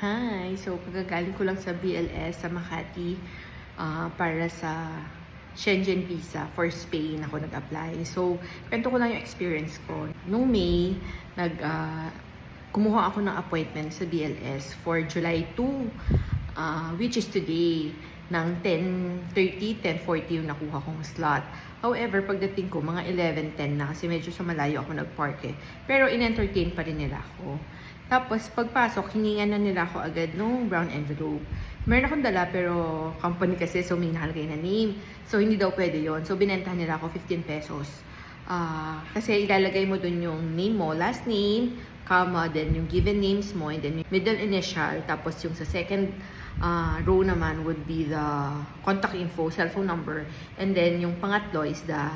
Hi! So, kagagaling ko lang sa BLS sa Makati para sa Schengen visa for Spain ako nag-apply. So, kwento ko lang yung experience ko. Nung May, kumuha ako ng appointment sa BLS for July 2, which is today, ng 10:30, 10:40 yung nakuha kong slot. However, pagdating ko, mga 11:10 na kasi medyo sa malayo ako nag-park eh. Pero in-entertain pa rin nila ako. Tapos, pagpasok, hiningan na nila ako agad nung brown envelope. Meron akong dala pero company kasi so may nakalagay na name. So, hindi daw pwede yon. So, binentahan nila ako 15 pesos. Kasi ilalagay mo dun yung name mo, last name, comma, then yung given names mo, and then yung middle initial, tapos yung sa second row naman would be the contact info, cellphone number, and then yung pangatlo is the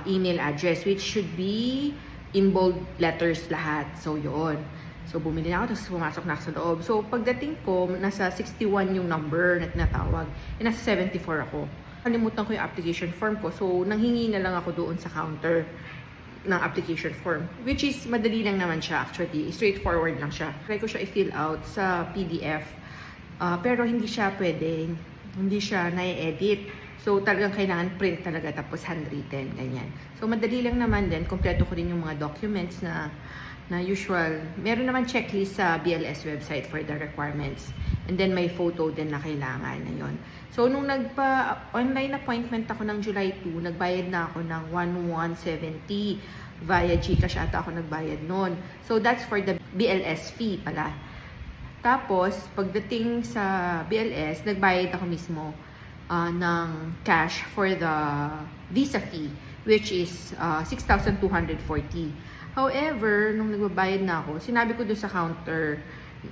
email address, which should be in bold letters lahat. So, yun. So, bumili na ako, tapos pumasok na ako sa loob. So, pagdating ko, nasa 61 yung number na tinatawag. Nasa 74 ako. Kalimutan ko yung application form ko. So, nanghingi na lang ako doon sa counter ng application form. Which is, madali lang naman siya actually. Straightforward lang siya. Try ko siya i-fill out sa PDF. Pero hindi siya pwede. Hindi siya na-edit. So, talagang kailangan print talaga tapos handwritten, ganyan. So, madali lang naman din. Kompleto ko rin yung mga documents na usual. Meron naman checklist sa BLS website for the requirements. And then may photo din na kailangan na yun. So, nung nagpa-online appointment ako ng July 2, nagbayad na ako ng 1,170 via GCash ata ako nagbayad nun. So, that's for the BLS fee pala. Tapos, pagdating sa BLS, nagbayad ako mismo ng cash for the visa fee, which is 6,240. However, nung nagbabayad na ako, sinabi ko doon sa counter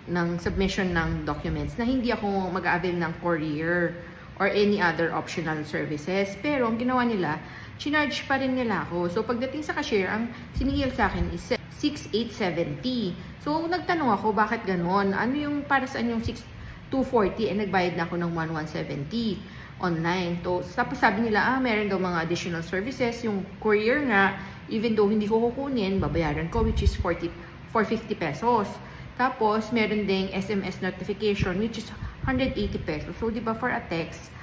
ng submission ng documents na hindi ako mag-avail ng courier or any other optional services. Pero ang ginawa nila, chinarge pa rin nila ako. So, pagdating sa cashier, ang siningil sa akin is 6,870. So, nagtanong ako, bakit ganon? Ano yung para saan yung 6,240 nagbayad na ako ng 1,170 online. So, tapos sabi nila, meron daw mga additional services. Yung courier nga, even though hindi ko kukunin, babayaran ko, which is 450 pesos. Tapos, meron ding SMS notification, which is 180 pesos. So, di ba, for a text,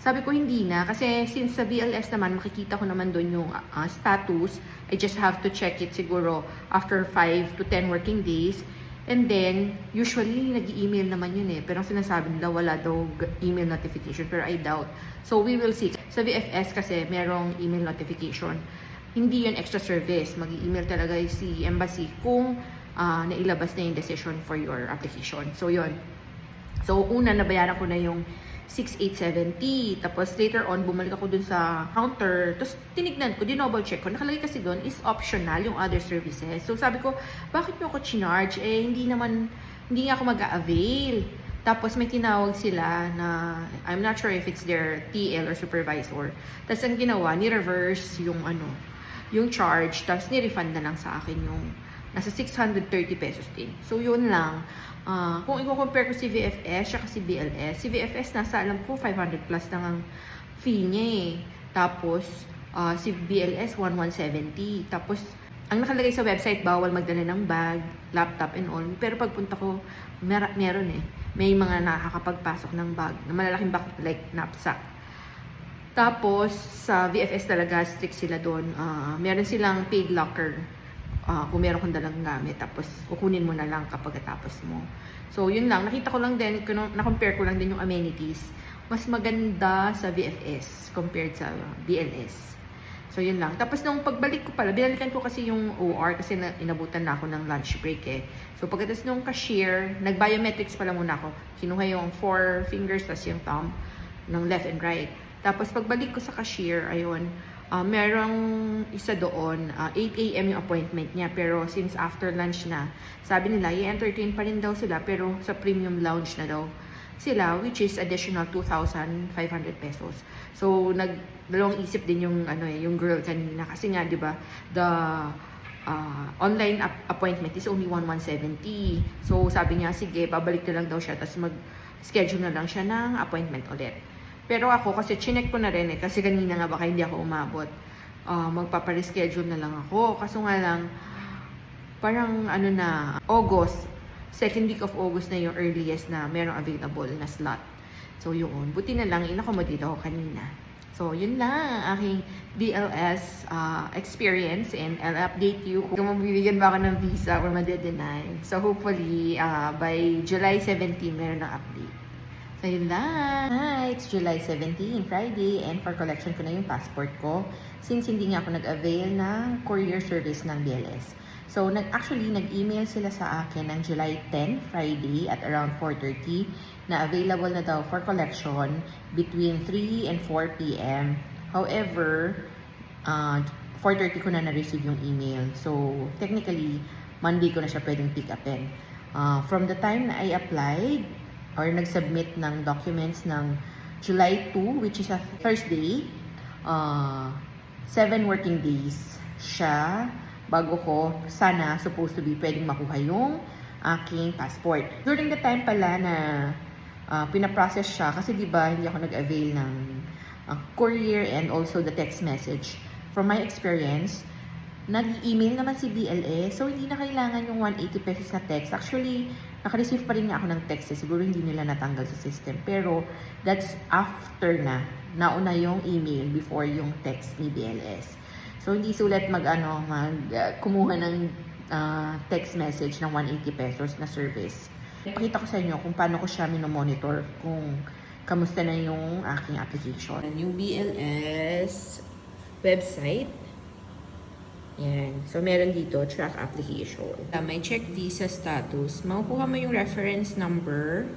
sabi ko hindi na. Kasi, since sa BLS naman, makikita ko naman doon yung status. I just have to check it siguro after 5 to 10 working days. And then, usually, nag-email naman yun eh. Pero ang sinasabi nila, wala daw email notification. Pero I doubt. So, we will see. Sa VFS kasi, merong email notification. Hindi yun extra service. Mag-email talaga si embassy kung nailabas na yung decision for your application. So, yun. So, una, nabayaran ko na yung 6,870. Tapos, later on, bumalik ako dun sa counter. Tapos, tinignan ko, dinoble check ko. Nakalagay kasi dun is optional yung other services. So, sabi ko, bakit nyo ako chinarge? Eh, hindi nga ako mag-avail. Tapos, may tinawag sila na, I'm not sure if it's their TL or supervisor. Tapos, ang ginawa, ni-reverse yung charge, tapos ni-refund na lang sa akin yung nasa 630 pesos din. So, yun lang. Kung i-compare ko si VFS siya si BLS, si VFS nasa alam ko 500 plus lang ang fee niya eh. Tapos, si BLS 1,170. Tapos, ang nakalagay sa website, bawal magdala ng bag, laptop and all. Pero pagpunta ko, meron eh. May mga nakakapagpasok ng bag, na malalaking bag like knapsack. Tapos, sa VFS talaga, strict sila doon. Meron silang paid locker. Kung meron kong dalang gamit. Tapos, kukunin mo na lang kapag tapos mo. So, yun lang. Nakita ko lang din, na-compare ko lang din yung amenities. Mas maganda sa VFS compared sa BLS. So, yun lang. Tapos, nung pagbalik ko pala, binalikan ko kasi yung OR kasi inabutan na ako ng lunch break eh. So, pagkatapos nung cashier, nag-biometrics pala muna ako. Kinuha yung 4 fingers, tas yung thumb ng left and right. Tapos, pagbalik ko sa cashier, ayun, merong isa doon, 8 AM yung appointment niya. Pero, since after lunch na, sabi nila, i-entertain pa rin daw sila, pero sa premium lounge na daw sila, which is additional 2,500 pesos. So, dalawang isip din yung girl kanina. Kasi nga, di ba, the online appointment is only 1,170. So, sabi niya, sige, babalik na lang daw siya, tapos mag-schedule na lang siya ng appointment ulit. Pero ako, kasi chinek ko na rin eh, kasi kanina nga baka hindi ako umabot. Magpapareschedule na lang ako. Kaso nga lang, parang August, second week of August na yung earliest na merong available na slot. So, yun. Buti na lang, in-accommodate ako kanina. So, yun lang ang aking BLS experience, and I'll update you kung mabibigyan ba ako ng visa or made-deny. So, hopefully, by July 17, meron ng update. So, yun lang. Hi, it's July 17, Friday, and for collection ko na yung passport ko since hindi nga ako nag-avail ng courier service ng BLS. So, nag-email sila sa akin ng July 10, Friday, at around 4:30 na available na daw for collection between 3 and 4 p.m. However, 4:30 ko na na-receive yung email. So, technically, Monday ko na siya pwedeng pick upin. From the time na I applied or nag-submit ng documents ng July 2, which is a Thursday, 7 working days siya bago ko sana supposed to be pwedeng makuha yung aking passport. During the time pala na pinaprocess siya, kasi diba hindi ako nag-avail ng courier and also the text message. From my experience, nag-email naman si BLS, so hindi na kailangan yung 180 pesos na text. Actually, naka-receive pa rin nga ako ng text, siguro hindi nila natanggal sa system. Pero, that's after na. Nauna yung email before yung text ni BLS. So, hindi sulit kumuha ng text message ng 180 pesos na service. Pakita ko sa inyo kung paano ko siya minomonitor, kung kamusta na yung aking application. Yung BLS website. Yan. So, meron dito, track application. May check visa status. Makukuha mo yung reference number.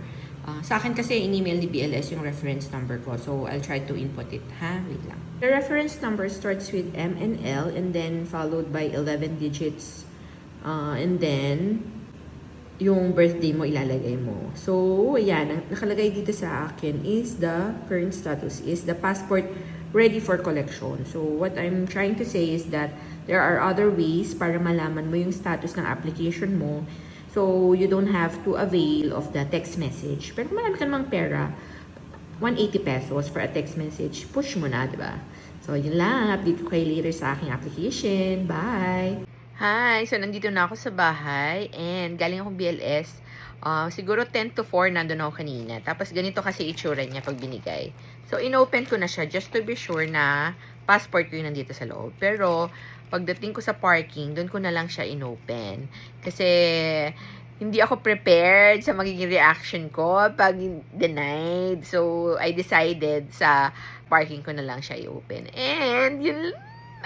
Sa akin kasi, in-email ni BLS yung reference number ko. So, I'll try to input it, ha? Wait lang. The reference number starts with M and L and then followed by 11 digits. And then, yung birthday mo ilalagay mo. So, ayan. Ang nakalagay dito sa akin is the current status is the passport ready for collection. So, what I'm trying to say is that there are other ways para malaman mo yung status ng application mo. So, you don't have to avail of the text message. Pero kung marami ka namang pera, 180 pesos for a text message, push mo na, di ba? So, yun lang. Update ko kayo later sa aking application. Bye! Hi! So, nandito na ako sa bahay and galing akong BLS. Siguro 10 to 4 nandun ako kanina. Tapos, ganito kasi itsura niya pag binigay. So, inopen ko na siya just to be sure na passport ko yung nandito sa loob. Pero, pagdating ko sa parking, doon ko na lang siya inopen. Kasi, hindi ako prepared sa magiging reaction ko pag denied. So, I decided sa parking ko na lang siya i-open. And, yun,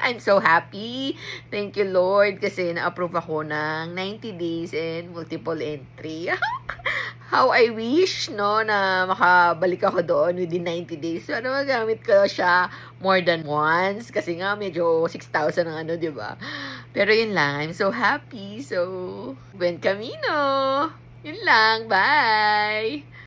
I'm so happy. Thank you, Lord. Kasi na-approve ako ng 90 days and multiple entry. How I wish, no, na makabalik ako doon within 90 days. So, magamit ko siya more than once. Kasi nga, medyo 6,000 ang di ba? Pero yun lang, I'm so happy. So, buen camino! Yun lang, bye!